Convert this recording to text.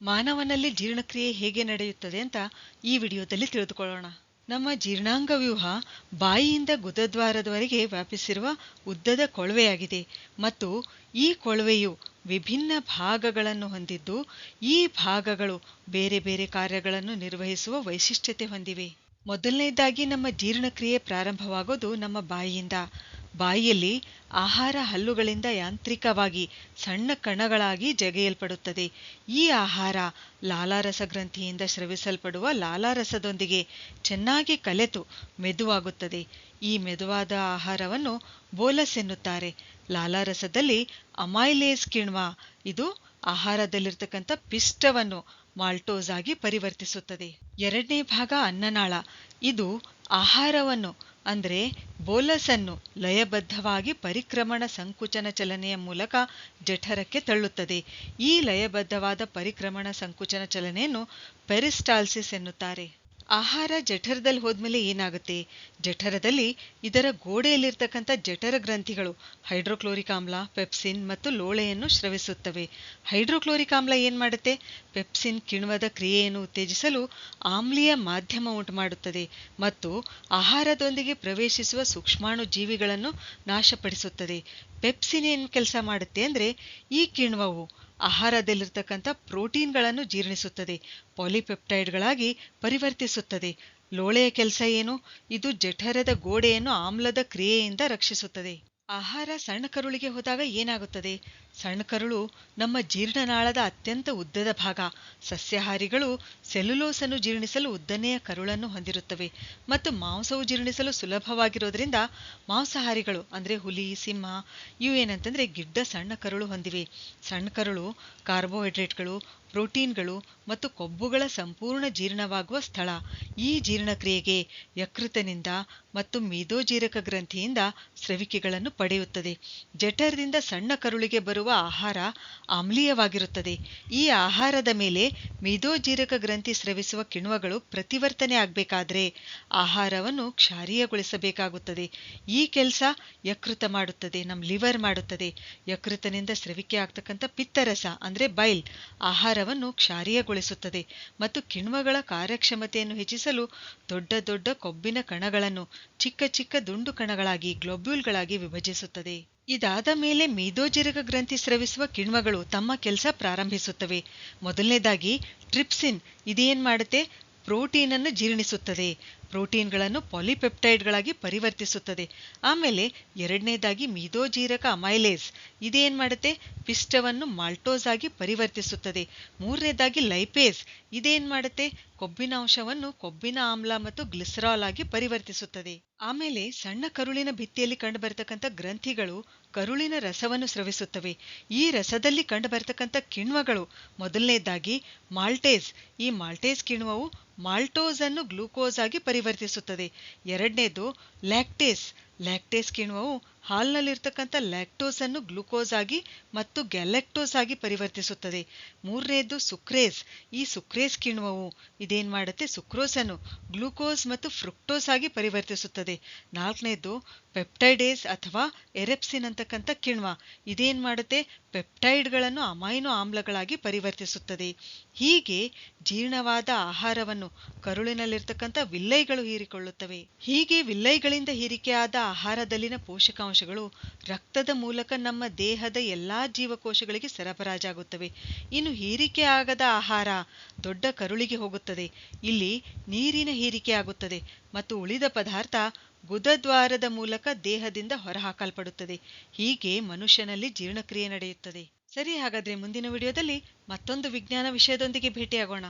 ಮಾನವನಲ್ಲಿ ಜೀರ್ಣಕ್ರಿಯೆ ಹೇಗೆ ನಡೆಯುತ್ತದೆ ಅಂತ ಈ ವಿಡಿಯೋದಲ್ಲಿ ತಿಳಿದುಕೊಳ್ಳೋಣ. ನಮ್ಮ ಜೀರ್ಣಾಂಗ ವ್ಯೂಹ ಬಾಯಿಯಿಂದ ಗುದದ್ವಾರದವರೆಗೆ ವ್ಯಾಪಿಸಿರುವ ಉದ್ದದ ಕೊಳವೆಯಾಗಿದೆ ಮತ್ತು ಈ ಕೊಳವೆಯು ವಿಭಿನ್ನ ಭಾಗಗಳನ್ನು ಹೊಂದಿದ್ದು ಈ ಭಾಗಗಳು ಬೇರೆ ಬೇರೆ ಕಾರ್ಯಗಳನ್ನು ನಿರ್ವಹಿಸುವ ವೈಶಿಷ್ಟ್ಯತೆ ಹೊಂದಿವೆ. ಮೊದಲನೇದಾಗಿ ನಮ್ಮ ಜೀರ್ಣಕ್ರಿಯೆ ಪ್ರಾರಂಭವಾಗೋದು ನಮ್ಮ ಬಾಯಿಯಿಂದ. ಬಾಯಿಯಲ್ಲಿ ಆಹಾರ ಹಲ್ಲುಗಳಿಂದ ಯಾಂತ್ರಿಕವಾಗಿ ಸಣ್ಣ ಕಣಗಳಾಗಿ ಜಗಿಯಲ್ಪಡುತ್ತದೆ. ಈ ಆಹಾರ ಲಾಲಾರಸ ಗ್ರಂಥಿಯಿಂದ ಸ್ರವಿಸಲ್ಪಡುವ ಲಾಲಾರಸದೊಂದಿಗೆ ಚೆನ್ನಾಗಿ ಕಲೆತು ಮೆದುವಾಗುತ್ತದೆ. ಈ ಮೆದುವಾದ ಆಹಾರವನ್ನು ಬೋಲಸ್ ಎನ್ನುತ್ತಾರೆ. ಲಾಲಾರಸದಲ್ಲಿ ಅಮೈಲೇಸ್ ಕಿಣ್ವ ಇದು ಆಹಾರದಲ್ಲಿರ್ತಕ್ಕಂಥ ಪಿಷ್ಟವನ್ನು ಮಾಲ್ಟೋಸ್ ಆಗಿ ಪರಿವರ್ತಿಸುತ್ತದೆ. ಎರಡನೇ ಭಾಗ ಅನ್ನನಾಳ. ಇದು ಆಹಾರವನ್ನು ಅಂದರೆ ಬೋಲಸ್ ಅನ್ನು ಲಯಬದ್ಧವಾಗಿ ಪರಿಕ್ರಮಣ ಸಂಕುಚನ ಚಲನೆಯ ಮೂಲಕ ಜಠರಕ್ಕೆ ತಳ್ಳುತ್ತದೆ. ಈ ಲಯಬದ್ಧವಾದ ಪರಿಕ್ರಮಣ ಸಂಕುಚನ ಚಲನೆಯನ್ನು ಪೆರಿಸ್ಟಾಲ್ಸಿಸ್ ಎನ್ನುತ್ತಾರೆ. ಆಹಾರ ಜಠರದಲ್ಲಿ ಹೋದ್ಮೇಲೆ ಏನಾಗುತ್ತೆ? ಜಠರದಲ್ಲಿ ಇದರ ಗೋಡೆಯಲ್ಲಿರ್ತಕ್ಕಂಥ ಜಠರ ಗ್ರಂಥಿಗಳು ಹೈಡ್ರೋಕ್ಲೋರಿಕ್ ಆಮ್ಲ, ಪೆಪ್ಸಿನ್ ಮತ್ತು ಲೋಳೆಯನ್ನು ಸ್ರವಿಸುತ್ತವೆ. ಹೈಡ್ರೋಕ್ಲೋರಿಕ್ ಆಮ್ಲ ಏನ್ ಮಾಡುತ್ತೆ? ಪೆಪ್ಸಿನ್ ಕಿಣ್ವದ ಕ್ರಿಯೆಯನ್ನು ಉತ್ತೇಜಿಸಲು ಆಮ್ಲೀಯ ಮಾಧ್ಯಮ ಉಂಟುಮಾಡುತ್ತದೆ ಮತ್ತು ಆಹಾರದೊಂದಿಗೆ ಪ್ರವೇಶಿಸುವ ಸೂಕ್ಷ್ಮಾಣು ಜೀವಿಗಳನ್ನು ನಾಶಪಡಿಸುತ್ತದೆ. ಪೆಪ್ಸಿನ್ ಏನು ಕೆಲಸ ಮಾಡುತ್ತೆ ಅಂದ್ರೆ ಈ ಕಿಣ್ವವು ಆಹಾರದಲ್ಲಿರ್ತಕ್ಕಂಥ ಪ್ರೋಟೀನ್ಗಳನ್ನು ಜೀರ್ಣಿಸುತ್ತದೆ, ಪಾಲಿಪೆಪ್ಟೈಡ್ಗಳಾಗಿ ಪರಿವರ್ತಿಸುತ್ತದೆ. ಲೋಳೆಯ ಕೆಲಸ ಏನು? ಇದು ಜಠರದ ಗೋಡೆಯನ್ನು ಆಮ್ಲದ ಕ್ರಿಯೆಯಿಂದ ರಕ್ಷಿಸುತ್ತದೆ. ಆಹಾರ ಸಣ್ಣ ಕರುಳಿಗೆ ಹೋದಾಗ ಏನಾಗುತ್ತದೆ? ಸಣ್ಣ ಕರುಳು ನಮ್ಮ ಜೀರ್ಣನಾಳದ ಅತ್ಯಂತ ಉದ್ದದ ಭಾಗ. ಸಸ್ಯಾಹಾರಿಗಳು ಸೆಲ್ಯುಲೋಸ್ ಅನ್ನು ಜೀರ್ಣಿಸಲು ಉದ್ದನೆಯ ಕರುಳನ್ನು ಹೊಂದಿರುತ್ತವೆ ಮತ್ತು ಮಾಂಸವು ಜೀರ್ಣಿಸಲು ಸುಲಭವಾಗಿರೋದ್ರಿಂದ ಮಾಂಸಾಹಾರಿಗಳು ಅಂದ್ರೆ ಹುಲಿ, ಸಿಂಹ ಇವು ಏನಂತಂದ್ರೆ ಗಿಡ್ಡ ಸಣ್ಣ ಕರುಳು ಹೊಂದಿವೆ. ಸಣ್ಣ ಕರುಳು ಕಾರ್ಬೋಹೈಡ್ರೇಟ್ಗಳು, ಪ್ರೋಟೀನ್ಗಳು ಮತ್ತು ಕೊಬ್ಬುಗಳ ಸಂಪೂರ್ಣ ಜೀರ್ಣವಾಗುವ ಸ್ಥಳ. ಈ ಜೀರ್ಣಕ್ರಿಯೆಗೆ ಯಕೃತನಿಂದ ಮತ್ತು ಮೇದೋಜೀರಕ ಗ್ರಂಥಿಯಿಂದ ಸ್ರವಿಕೆಗಳನ್ನು ಪಡೆಯುತ್ತದೆ. ಜಠರದಿಂದ ಸಣ್ಣ ಕರುಳಿಗೆ ಬರುವ ಆಹಾರ ಆಮ್ಲೀಯವಾಗಿರುತ್ತದೆ. ಈ ಆಹಾರದ ಮೇಲೆ ಮೇದೋಜೀರಕ ಗ್ರಂಥಿ ಸ್ರವಿಸುವ ಕಿಣ್ವಗಳು ಪ್ರತಿವರ್ತನೆ ಆಗಬೇಕಾದ್ರೆ ಆಹಾರವನ್ನು ಕ್ಷಾರೀಯಗೊಳಿಸಬೇಕಾಗುತ್ತದೆ. ಈ ಕೆಲಸ ಯಕೃತ ಮಾಡುತ್ತದೆ, ನಮ್ಮ ಲಿವರ್ ಮಾಡುತ್ತದೆ. ಯಕೃತನಿಂದ ಸ್ರವಿಕೆ ಆಗ್ತಕ್ಕಂಥ ಪಿತ್ತರಸ ಅಂದ್ರೆ ಬೈಲ್ ಆಹಾರವನ್ನು ಕ್ಷಾರೀಯಗೊಳಿಸುತ್ತದೆ ಮತ್ತು ಕಿಣ್ವಗಳ ಕಾರ್ಯಕ್ಷಮತೆಯನ್ನು ಹೆಚ್ಚಿಸಲು ದೊಡ್ಡ ದೊಡ್ಡ ಕೊಬ್ಬಿನ ಕಣಗಳನ್ನು ಚಿಕ್ಕ ಚಿಕ್ಕ ದುಂಡು ಕಣಗಳಾಗಿ ಗ್ಲೋಬ್ಯೂಲ್ಗಳಾಗಿ ವಿಭಜಿಸುತ್ತದೆ. ಇದಾದ ಮೇಲೆ ಮೇದೋಜೀರಕ ಗ್ರಂಥಿ ಸ್ರವಿಸುವ ಕಿಣ್ವಗಳು ತಮ್ಮ ಕೆಲಸ ಪ್ರಾರಂಭಿಸುತ್ತವೆ. ಮೊದಲನೇದಾಗಿ ಟ್ರಿಪ್ಸಿನ್ ಇದೇನ್ ಮಾಡುತ್ತೆ? ಪ್ರೋಟೀನ್ ಅನ್ನು ಜೀರ್ಣಿಸುತ್ತದೆ, ಪ್ರೋಟೀನ್ಗಳನ್ನು ಪಾಲಿಪೆಪ್ಟೈಡ್ಗಳಾಗಿ ಪರಿವರ್ತಿಸುತ್ತದೆ. ಆಮೇಲೆ ಎರಡನೇದಾಗಿ ಮೇದೋಜೀರಕ ಅಮೈಲೇಸ್ ಇದೇನ್ ಮಾಡುತ್ತೆ? ಪಿಷ್ಟವನ್ನು ಮಾಲ್ಟೋಸ್ ಆಗಿ ಪರಿವರ್ತಿಸುತ್ತದೆ. ಮೂರನೇದಾಗಿ ಲೈಪೇಸ್ ಇದೇನ್ ಮಾಡುತ್ತೆ? ಕೊಬ್ಬಿನಾಂಶವನ್ನು ಕೊಬ್ಬಿನ ಆಮ್ಲ ಮತ್ತು ಗ್ಲಿಸರಾಲ್ ಆಗಿ ಪರಿವರ್ತಿಸುತ್ತದೆ. ಆಮೇಲೆ ಸಣ್ಣ ಕರುಳಿನ ಭಿತ್ತಿಯಲ್ಲಿ ಕಂಡುಬರತಕ್ಕಂಥ ಗ್ರಂಥಿಗಳು ಕರುಳಿನ ರಸವನ್ನು ಸ್ರವಿಸುತ್ತವೆ. ಈ ರಸದಲ್ಲಿ ಕಂಡುಬರತಕ್ಕಂಥ ಕಿಣ್ವಗಳು ಮೊದಲನೇದಾಗಿ ಮಾಲ್ಟೇಸ್. ಈ ಮಾಲ್ಟೇಸ್ ಕಿಣ್ವವು ಮಾಲ್ಟೋಸ್ ಅನ್ನು ಗ್ಲೂಕೋಸ್ ಆಗಿ ಪರಿವರ್ತಿಸುತ್ತದೆ. ಎರಡನೇದು ಲ್ಯಾಕ್ಟೇಸ್. ಲ್ಯಾಕ್ಟೇಸ್ ಕಿಣ್ವವು ಹಾಲ್ನಲ್ಲಿರ್ತಕ್ಕಂಥ ಲ್ಯಾಕ್ಟೋಸ್ ಅನ್ನು ಗ್ಲೂಕೋಸ್ ಆಗಿ ಮತ್ತು ಗ್ಯಾಲೆಕ್ಟೋಸ್ ಆಗಿ ಪರಿವರ್ತಿಸುತ್ತದೆ. ಮೂರನೇದು ಸುಕ್ರೇಸ್. ಈ ಸುಕ್ರೇಸ್ ಕಿಣ್ವವು ಇದೇನ್ ಮಾಡುತ್ತೆ? ಸುಕ್ರೋಸ್ ಅನ್ನು ಗ್ಲೂಕೋಸ್ ಮತ್ತು ಫ್ರುಕ್ಟೋಸ್ ಆಗಿ ಪರಿವರ್ತಿಸುತ್ತದೆ. ನಾಲ್ಕನೇದು ಪೆಪ್ಟೈಡೇಸ್ ಅಥವಾ ಎರೆಪ್ಸಿನ್ ಅಂತಕ್ಕಂಥ ಕಿಣ್ವ ಇದೇನ್ ಮಾಡುತ್ತೆ? ಪೆಪ್ಟೈಡ್ಗಳನ್ನು ಅಮೈನೋ ಆಮ್ಲಗಳಾಗಿ ಪರಿವರ್ತಿಸುತ್ತದೆ. ಹೀಗೆ ಜೀರ್ಣವಾದ ಆಹಾರವನ್ನು ಕರುಳಿನಲ್ಲಿರ್ತಕ್ಕಂಥ ವಿಲ್ಲೈಗಳು ಹೀರಿಕೊಳ್ಳುತ್ತವೆ. ಹೀಗೆ ವಿಲ್ಲೈಗಳಿಂದ ಹೀರಿಕೆಯಾದ ಆಹಾರದಲ್ಲಿನ ಪೋಷಕಾಂಶಗಳು ರಕ್ತದ ಮೂಲಕ ನಮ್ಮ ದೇಹದ ಎಲ್ಲಾ ಜೀವಕೋಶಗಳಿಗೆ ಸರಬರಾಜಾಗುತ್ತವೆ. ಇನ್ನು ಹೀರಿಕೆ ಆಗದ ಆಹಾರ ದೊಡ್ಡ ಕರುಳಿಗೆ ಹೋಗುತ್ತದೆ. ಇಲ್ಲಿ ನೀರಿನ ಹೀರಿಕೆ ಆಗುತ್ತದೆ ಮತ್ತು ಉಳಿದ ಪದಾರ್ಥ ಗುದದ್ವಾರದ ಮೂಲಕ ದೇಹದಿಂದ ಹೊರಹಾಕಲ್ಪಡುತ್ತದೆ. ಹೀಗೆ ಮನುಷ್ಯನಲ್ಲಿ ಜೀರ್ಣಕ್ರಿಯೆ ನಡೆಯುತ್ತದೆ. ಸರಿ, ಹಾಗಾದ್ರೆ ಮುಂದಿನ ವಿಡಿಯೋದಲ್ಲಿ ಮತ್ತೊಂದು ವಿಜ್ಞಾನ ವಿಷಯದೊಂದಿಗೆ ಭೇಟಿಯಾಗೋಣ.